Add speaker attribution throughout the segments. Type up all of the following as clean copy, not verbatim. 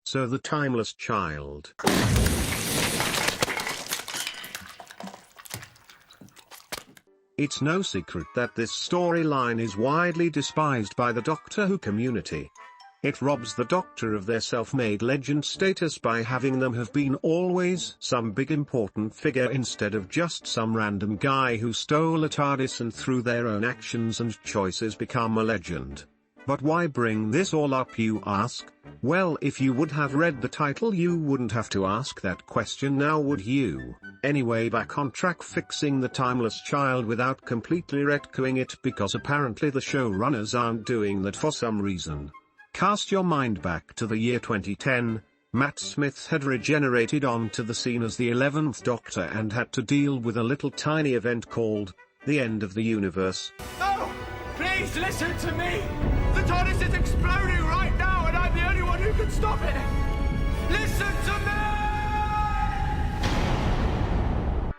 Speaker 1: So the timeless child. It's no secret that this storyline is widely despised by the Doctor Who community. It robs the Doctor of their self-made legend status by having them have been always some big important figure instead of just some random guy who stole a TARDIS and through their own actions and choices become a legend. But why bring this all up, you ask? Well, if you would have read the title you wouldn't have to ask that question now, would you? Anyway, back on track, fixing the timeless child without completely retconning it, because apparently the showrunners aren't doing that for some reason. Cast your mind back to the year 2010, Matt Smith had regenerated onto the scene as the 11th Doctor and had to deal with a little tiny event called the end of the universe.
Speaker 2: No! Please listen to me! The TARDIS is exploding right now and I'm the only one who can stop it! Listen to me!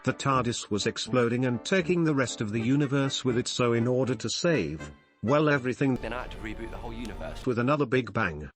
Speaker 1: The TARDIS was exploding and taking the rest of the universe with it, so in order to save, well, everything,
Speaker 3: then I had to reboot the whole universe
Speaker 1: with another big bang.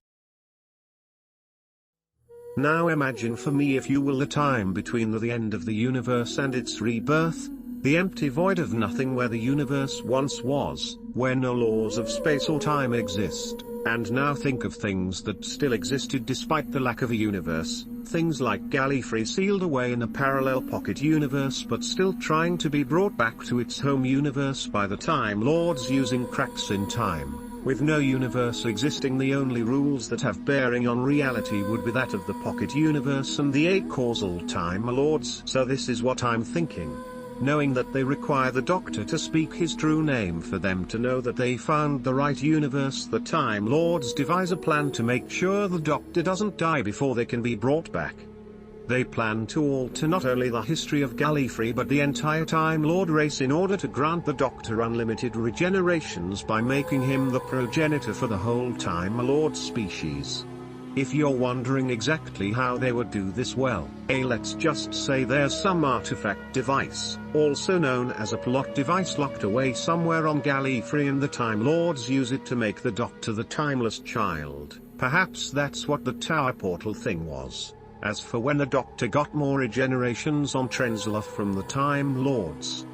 Speaker 1: Now imagine for me, if you will, the time between the end of the universe and its rebirth, the empty void of nothing where the universe once was, where no laws of space or time exist. And now think of things that still existed despite the lack of a universe, things like Gallifrey sealed away in a parallel pocket universe but still trying to be brought back to its home universe by the Time Lords using cracks in time. With no universe existing, the only rules that have bearing on reality would be that of the pocket universe and the acausal Time Lords. So this is what I'm thinking. Knowing that they require the Doctor to speak his true name for them to know that they found the right universe, the Time Lords devise a plan to make sure the Doctor doesn't die before they can be brought back. They plan to alter not only the history of Gallifrey but the entire Time Lord race in order to grant the Doctor unlimited regenerations by making him the progenitor for the whole Time Lord species. If you're wondering exactly how they would do this, well, let's just say there's some artifact device, also known as a plot device, locked away somewhere on Gallifrey, and the Time Lords use it to make the Doctor the timeless child. Perhaps that's what the Tower Portal thing was. As for when the Doctor got more regenerations on Trenzalore from the Time Lords,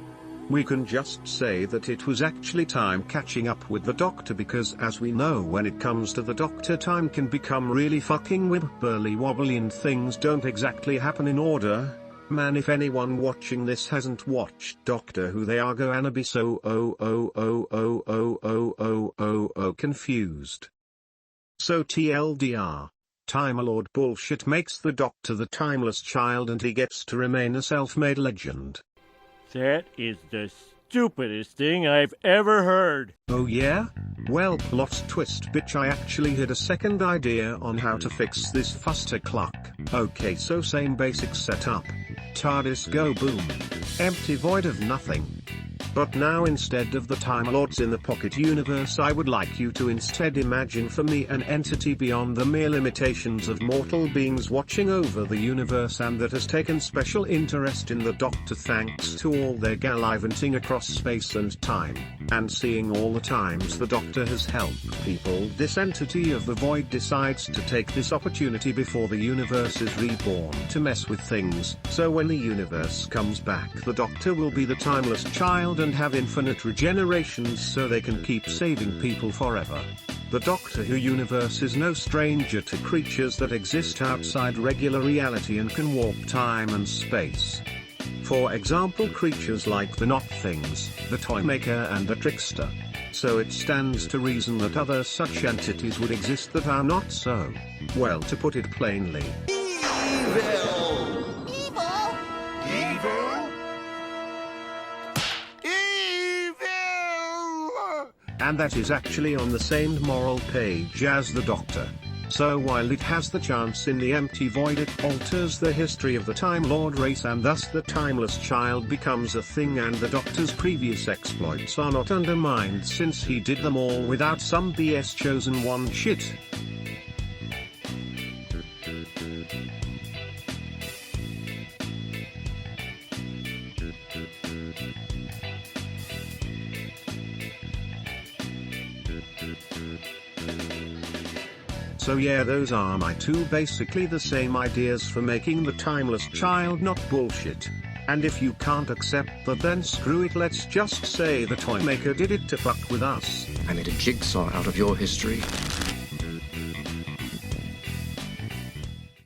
Speaker 1: we can just say that it was actually time catching up with the Doctor, because as we know, when it comes to the Doctor, time can become really fucking wibbly wobbly and things don't exactly happen in order. Man, if anyone watching this hasn't watched Doctor Who, they are gonna be so confused. So TLDR, Time Lord bullshit makes the Doctor the timeless child and he gets to remain a self-made legend.
Speaker 4: That is the stupidest thing I've ever heard.
Speaker 1: Oh yeah? Well, plot twist bitch, I actually had a second idea on how to fix this fustercluck. Okay, so same basic setup. TARDIS go boom. Empty void of nothing. But now instead of the Time Lords in the pocket universe, I would like you to instead imagine for me an entity beyond the mere limitations of mortal beings watching over the universe and that has taken special interest in the Doctor thanks to all their gallivanting across space and time, and seeing all the times the Doctor has helped people. This entity of the void decides to take this opportunity before the universe is reborn to mess with things, so when the universe comes back, the Doctor will be the timeless child and have infinite regenerations so they can keep saving people forever. The Doctor Who universe is no stranger to creatures that exist outside regular reality and can warp time and space. For example, creatures like the Not Things, the Toymaker and the Trickster. So it stands to reason that other such entities would exist that are not so. Well, to put it plainly,
Speaker 2: Evil!
Speaker 1: and that is actually on the same moral page as the Doctor. So while it has the chance in the empty void, it alters the history of the Time Lord race, and thus the timeless child becomes a thing, and the Doctor's previous exploits are not undermined since he did them all without some BS chosen one shit. So yeah, those are my two basically the same ideas for making the timeless child not bullshit. And if you can't accept that, then screw it, let's just say the Toymaker did it to fuck with us.
Speaker 5: I made a jigsaw out of your history.